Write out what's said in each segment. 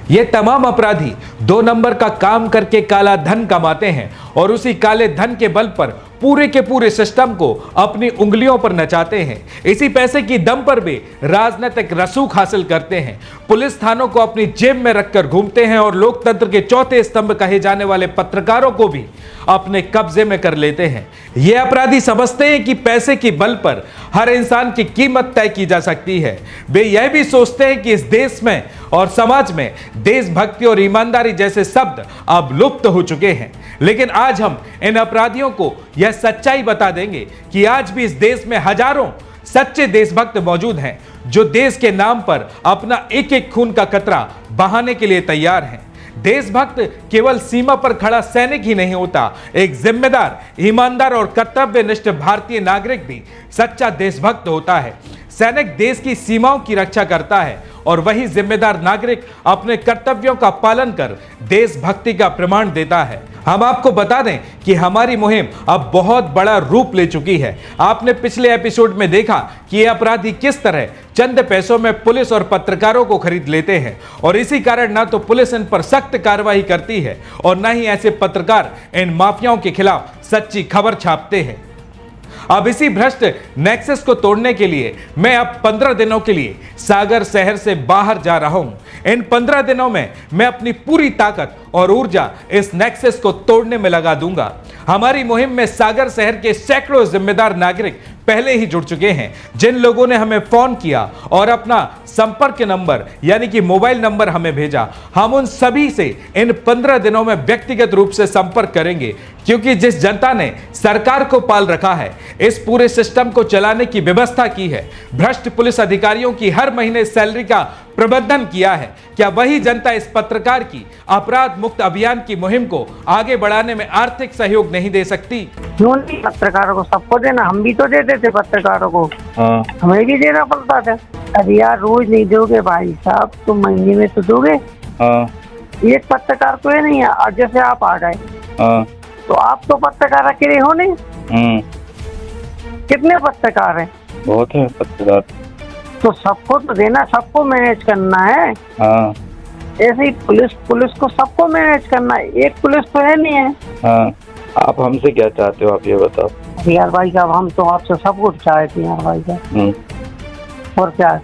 ये तमाम अपराधी 2 नंबर का काम करके काला धन कमाते हैं और उसी काले धन के बल पर पूरे के पूरे सिस्टम को अपनी उंगलियों पर नचाते हैं। इसी पैसे की दम पर भी राजनीतिक रसूख हासिल करते हैं, पुलिस थानों को अपनी जेब में रखकर घूमते हैं और लोकतंत्र के चौथे स्तंभ कहे जाने वाले पत्रकारों को भी अपने कब्जे में कर लेते हैं। ये अपराधी समझते हैं कि पैसे की बल पर हर इंसान की कीमत तय की जा सकती है। वे यह भी सोचते हैं कि इस देश में और समाज में देशभक्ति और ईमानदारी जैसे शब्द अब लुप्त हो चुके हैं। लेकिन आज हम इन अपराधियों को यह सच्चाई बता देंगे कि आज भी इस देश में हजारों सच्चे देशभक्त मौजूद हैं जो देश के नाम पर अपना एक एक खून का कतरा बहाने के लिए तैयार हैं। देशभक्त केवल सीमा पर खड़ा सैनिक ही नहीं होता, एक जिम्मेदार, ईमानदार और कर्तव्यनिष्ठ भारतीय नागरिक भी सच्चा देशभक्त होता है। सैनिक देश की सीमाओं की रक्षा करता है और वही जिम्मेदार नागरिक अपने कर्तव्यों का पालन कर देशभक्ति का प्रमाण देता है। हम आपको बता दें कि हमारी मुहिम अब बहुत बड़ा रूप ले चुकी है। आपने पिछले एपिसोड में देखा कि ये अपराधी किस तरह चंद पैसों में पुलिस और पत्रकारों को खरीद लेते हैं और इसी कारण ना तो पुलिस इन पर सख्त कार्रवाई करती है और ना ही ऐसे पत्रकार इन माफियाओं के खिलाफ सच्ची खबर छापते हैं। अब इसी भ्रष्ट नेक्सस को तोड़ने के लिए मैं अब 15 दिनों के लिए सागर शहर से बाहर जा रहा हूं। इन 15 दिनों में मैं अपनी पूरी ताकत और ऊर्जा इस नेक्सस को तोड़ने में लगा दूंगा। हमारी मुहिम में सागर शहर के सैकड़ों जिम्मेदार नागरिक पहले ही जुड़ चुके हैं। जिन लोगों ने हमें फोन किया और अपना संपर्क नंबर यानी कि मोबाइल नंबर हमें भेजा, हम उन सभी से इन 15 दिनों में व्यक्तिगत रूप से संपर्क करेंगे, क्योंकि जिस जनता ने सरकार को पाल रखा है, इस पूरे सिस्टम को चलाने की व्यवस्था की है, भ्रष्ट पुलिस अधिकारियों की हर महीने सैलरी का प्रबंधन किया है, क्या वही जनता इस पत्रकार की अपराध मुक्त अभियान की मुहिम को आगे बढ़ाने में आर्थिक सहयोग नहीं दे सकती? क्यों नहीं, पत्रकारों को सबको देना, हम भी तो देते थे पत्रकारों को। हमें भी देना पड़ता था। अरे यार रोज नहीं दोगे भाई साहब, तुम महीने में तो दोगे। एक पत्रकार तो है नहीं है। और जैसे आप आ गए तो आप तो पत्रकार अकेले हो नहीं, कितने पत्रकार हैं? बहुत है पत्रकार। तो सबको तो देना, सबको मैनेज करना है। ऐसे ही पुलिस को सबको मैनेज करना है, एक पुलिस तो है नहीं है। आप हमसे क्या चाहते हो, आप ये बताओ। यार भाई साहब, हम तो आपसे सब कुछ चाहते हैं यार भाई साहब। और क्या,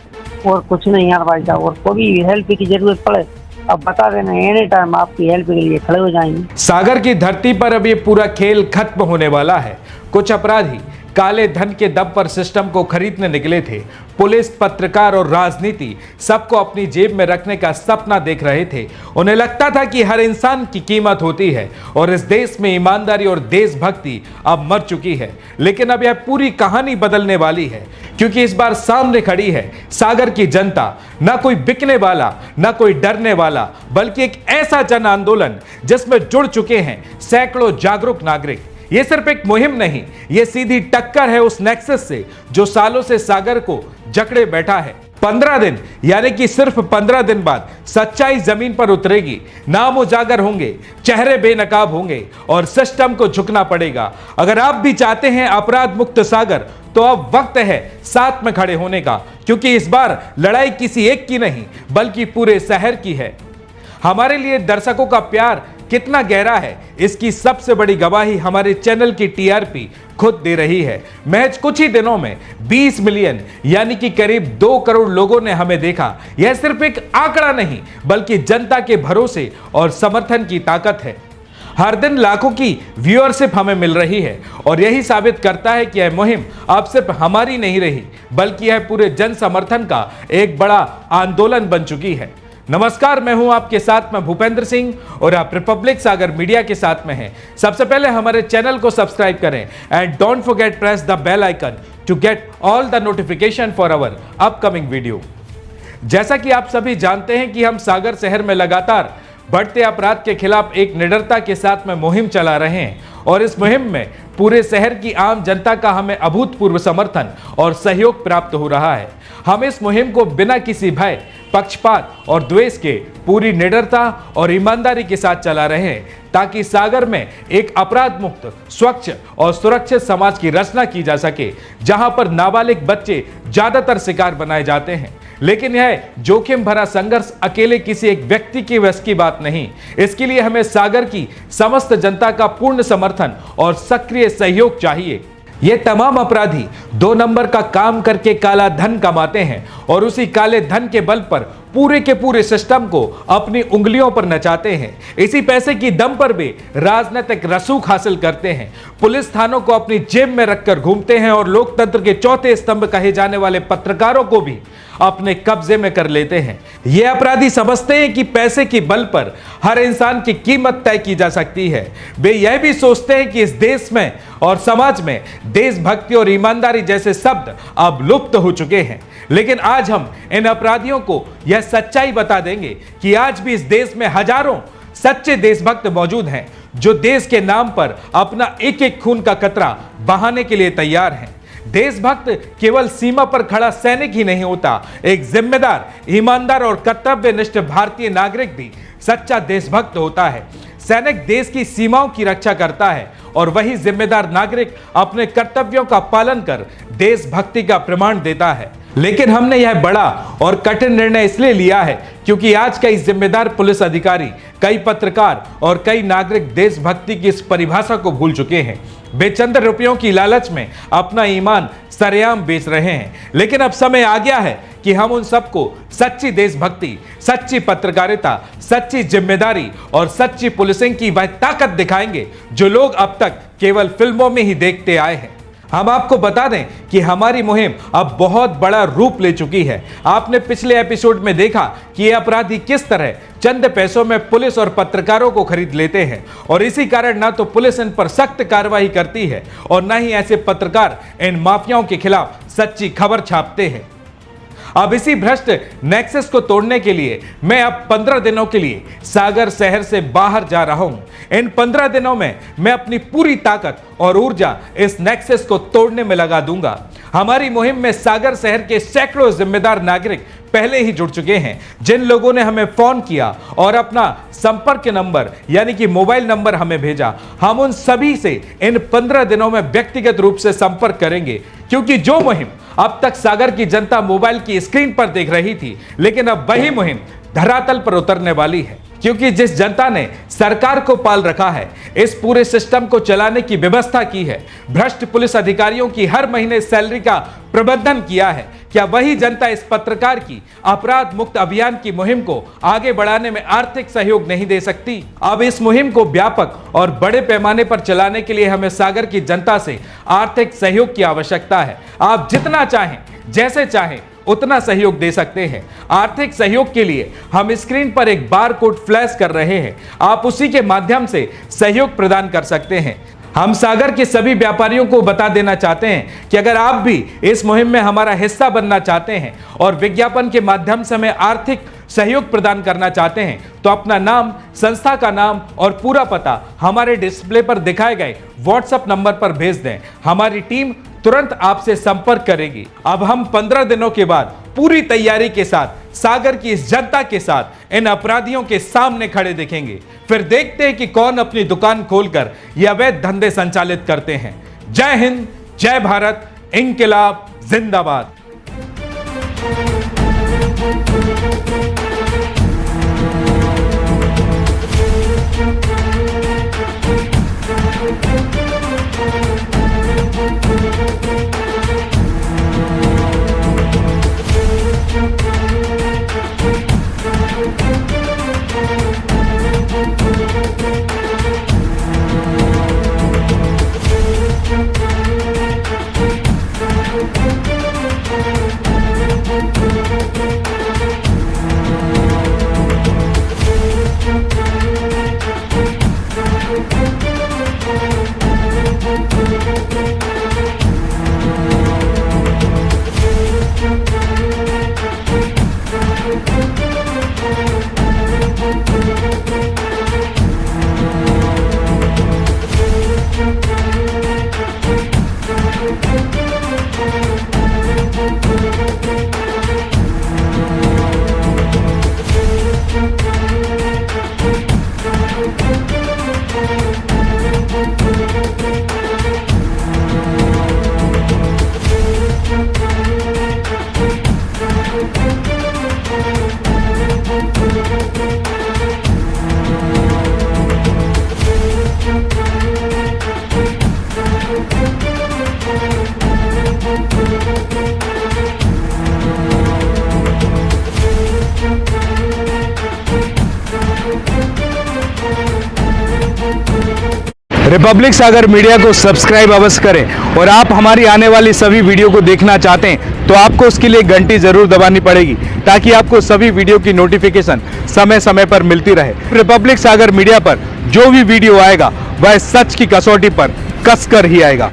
और कुछ नहीं यार भाई साहब। और कोई हेल्प की जरूरत पड़े अब बता देना, एनी टाइम आपकी हेल्प के लिए खड़े हो जाएंगे। सागर की धरती पर अब ये पूरा खेल खत्म होने वाला है। कुछ अपराधी काले धन के दम पर सिस्टम को खरीदने निकले थे। पुलिस, पत्रकार और राजनीति सबको अपनी जेब में रखने का सपना देख रहे थे। उन्हें लगता था कि हर इंसान की कीमत होती है और इस देश में ईमानदारी और देशभक्ति अब मर चुकी है। लेकिन अब यह पूरी कहानी बदलने वाली है, क्योंकि इस बार सामने खड़ी है सागर की जनता। ना कोई बिकने वाला, ना कोई डरने वाला, बल्कि एक ऐसा जन आंदोलन जिसमें जुड़ चुके हैं सैकड़ों जागरूक नागरिक। ये सिर्फ एक मुहिम नहीं, ये सीधी टक्कर है उस नेक्सस से जो सालों से सागर को जकड़े बैठा है। 15 दिन यानी कि सिर्फ 15 दिन बाद सच्चाई जमीन पर उतरेगी, नाम उजागर होंगे, चेहरे बेनकाब होंगे और सिस्टम को झुकना पड़ेगा। अगर आप भी चाहते हैं अपराध मुक्त सागर, तो अब वक्त है साथ में खड़े होने का, क्योंकि इस बार लड़ाई किसी एक की नहीं बल्कि पूरे शहर की है। हमारे लिए दर्शकों का प्यार कितना गहरा है, इसकी सबसे बड़ी गवाही हमारे चैनल की टीआरपी खुद दे रही है। महज कुछ ही दिनों में 20 मिलियन यानी कि करीब 2 करोड़ लोगों ने हमें देखा। यह सिर्फ एक आंकड़ा नहीं बल्कि जनता के भरोसे और समर्थन की ताकत है। हर दिन लाखों की व्यूअरशिप हमें मिल रही है और यही साबित करता है कि यह मुहिम अब सिर्फ हमारी नहीं रही बल्कि यह पूरे जन समर्थन का एक बड़ा आंदोलन बन चुकी है। नमस्कार, मैं हूं आपके साथ में भूपेंद्र सिंह और आप रिपब्लिक सागर मीडिया के साथ में हैं। सबसे पहले हमारे चैनल को सब्सक्राइब करें and don't forget press the bell icon to get all the notification for our upcoming video. जैसा कि आप सभी जानते हैं कि हम सागर शहर में लगातार बढ़ते अपराध के खिलाफ एक निडरता के साथ में मुहिम चला रहे हैं और इस मुहिम में पूरे शहर की आम जनता का हमें अभूतपूर्व समर्थन और सहयोग प्राप्त हो रहा है। हम इस मुहिम को बिना किसी भय, पक्षपात और द्वेष के पूरी निडरता और ईमानदारी के साथ चला रहे हैं, ताकि सागर में एक अपराध मुक्त, स्वच्छ और सुरक्षित समाज की रचना की जा सके, जहां पर नाबालिग बच्चे ज्यादातर शिकार बनाए जाते हैं। लेकिन यह जोखिम भरा संघर्ष अकेले किसी एक व्यक्ति की वश की बात नहीं। इसके लिए हमें सागर की समस्त जनता का पूर्ण समर्थन और सक्रिय सहयोग चाहिए। ये तमाम अपराधी 2 नंबर का काम करके काला धन कमाते हैं और उसी काले धन के बल पर पूरे के पूरे सिस्टम को अपनी उंगलियों पर नचाते हैं। इसी पैसे की दम पर वे राजनीतिक रसूख हासिल करते हैं, पुलिस थानों को अपनी जेब में रखकर घूमते हैं और लोकतंत्र के चौथे स्तंभ कहे जाने वाले पत्रकारों को भी अपने कब्जे में कर लेते हैं। ये अपराधी समझते हैं कि पैसे के बल पर हर इंसान की कीमत तय की जा सकती है। वे यह भी सोचते हैं कि इस देश में और समाज में देशभक्ति और ईमानदारी जैसे शब्द अब लुप्त हो चुके हैं। लेकिन आज हम इन अपराधियों को यह सच्चाई बता देंगे कि आज भी इस देश में हजारों सच्चे देशभक्त मौजूद हैं जो देश के नाम पर अपना एक एक खून का कतरा बहाने के लिए तैयार हैं। देशभक्त केवल सीमा पर खड़ा सैनिक ही नहीं होता, एक जिम्मेदार, ईमानदार और कर्तव्यनिष्ठ भारतीय नागरिक भी सच्चा देशभक्त होता है। सैनिक देश की सीमाओं की रक्षा करता है और वही जिम्मेदार नागरिक अपने कर्तव्यों का पालन कर देशभक्ति का प्रमाण देता है। लेकिन हमने यह बड़ा और कठिन निर्णय इसलिए लिया है क्योंकि आज कई जिम्मेदार पुलिस अधिकारी, कई पत्रकार और कई नागरिक देशभक्ति की इस परिभाषा को भूल चुके हैं। वे चंद रुपयों की लालच में अपना ईमान सरेआम बेच रहे हैं। लेकिन अब समय आ गया है कि हम उन सबको सच्ची देशभक्ति, सच्ची पत्रकारिता, सच्ची जिम्मेदारी और सच्ची पुलिसिंग की वह ताकत दिखाएंगे जो लोग अब तक केवल फिल्मों में ही देखते आए हैं। हम आपको बता दें कि हमारी मुहिम अब बहुत बड़ा रूप ले चुकी है। आपने पिछले एपिसोड में देखा कि ये अपराधी किस तरह चंद पैसों में पुलिस और पत्रकारों को खरीद लेते हैं और इसी कारण ना तो पुलिस इन पर सख्त कार्रवाई करती है और ना ही ऐसे पत्रकार इन माफियाओं के खिलाफ सच्ची खबर छापते हैं। अब इसी भ्रष्ट नेक्सस को तोड़ने के लिए मैं अब 15 दिनों के लिए सागर शहर से बाहर जा रहा हूं। इन 15 दिनों में मैं अपनी पूरी ताकत और ऊर्जा इस नेक्सस को तोड़ने में लगा दूंगा। हमारी मुहिम में सागर शहर के सैकड़ों जिम्मेदार नागरिक पहले ही जुड़ चुके हैं। जिन लोगों ने हमें फोन किया और अपना संपर्क नंबर यानी कि मोबाइल नंबर हमें भेजा, हम उन सभी से इन 15 दिनों में व्यक्तिगत रूप से संपर्क करेंगे, क्योंकि जो मुहिम अब तक सागर की जनता मोबाइल की स्क्रीन पर देख रही थी, लेकिन अब वही मुहिम धरातल पर उतरने वाली है। क्योंकि जिस जनता ने सरकार को पाल रखा है, इस पूरे सिस्टम को चलाने की व्यवस्था की है, भ्रष्ट पुलिस अधिकारियों की हर महीने सैलरी का प्रबंधन किया है, क्या वही जनता इस पत्रकार की अपराध मुक्त अभियान की मुहिम को आगे बढ़ाने में आर्थिक सहयोग नहीं दे सकती? अब इस मुहिम को व्यापक और बड़े पैमाने पर चलाने के लिए हमें सागर की जनता से आर्थिक सहयोग की आवश्यकता है। आप जितना चाहें, जैसे चाहें उतना सहयोग दे सकते हैं। आर्थिक सहयोग के लिए हम स्क्रीन पर एक बार कोड फ्लैश कर रहे हैं, आप उसी के माध्यम से सहयोग प्रदान कर सकते हैं। हम सागर के सभी व्यापारियों को बता देना चाहते हैं कि अगर आप भी इस मुहिम में हमारा हिस्सा बनना चाहते हैं और विज्ञापन के माध्यम से हमें आर्थिक सहयोग प्रदान करना चाहते हैं, तो अपना नाम, संस्था का नाम और पूरा पता हमारे डिस्प्ले पर दिखाए गए व्हाट्सएप नंबर पर भेज दें। हमारी टीम तुरंत आपसे संपर्क करेगी। अब हम 15 दिनों के बाद पूरी तैयारी के साथ सागर की इस जनता के साथ इन अपराधियों के सामने खड़े दिखेंगे। फिर देखते हैं कि कौन अपनी दुकान खोलकर ये अवैध धंधे संचालित करते हैं। जय हिंद, जय भारत, इंकिलाब जिंदाबाद। रिपब्लिक सागर मीडिया को सब्सक्राइब अवश्य करें और आप हमारी आने वाली सभी वीडियो को देखना चाहते हैं तो आपको उसके लिए घंटी जरूर दबानी पड़ेगी ताकि आपको सभी वीडियो की नोटिफिकेशन समय समय पर मिलती रहे। रिपब्लिक सागर मीडिया पर जो भी वीडियो आएगा वह सच की कसौटी पर कसकर ही आएगा।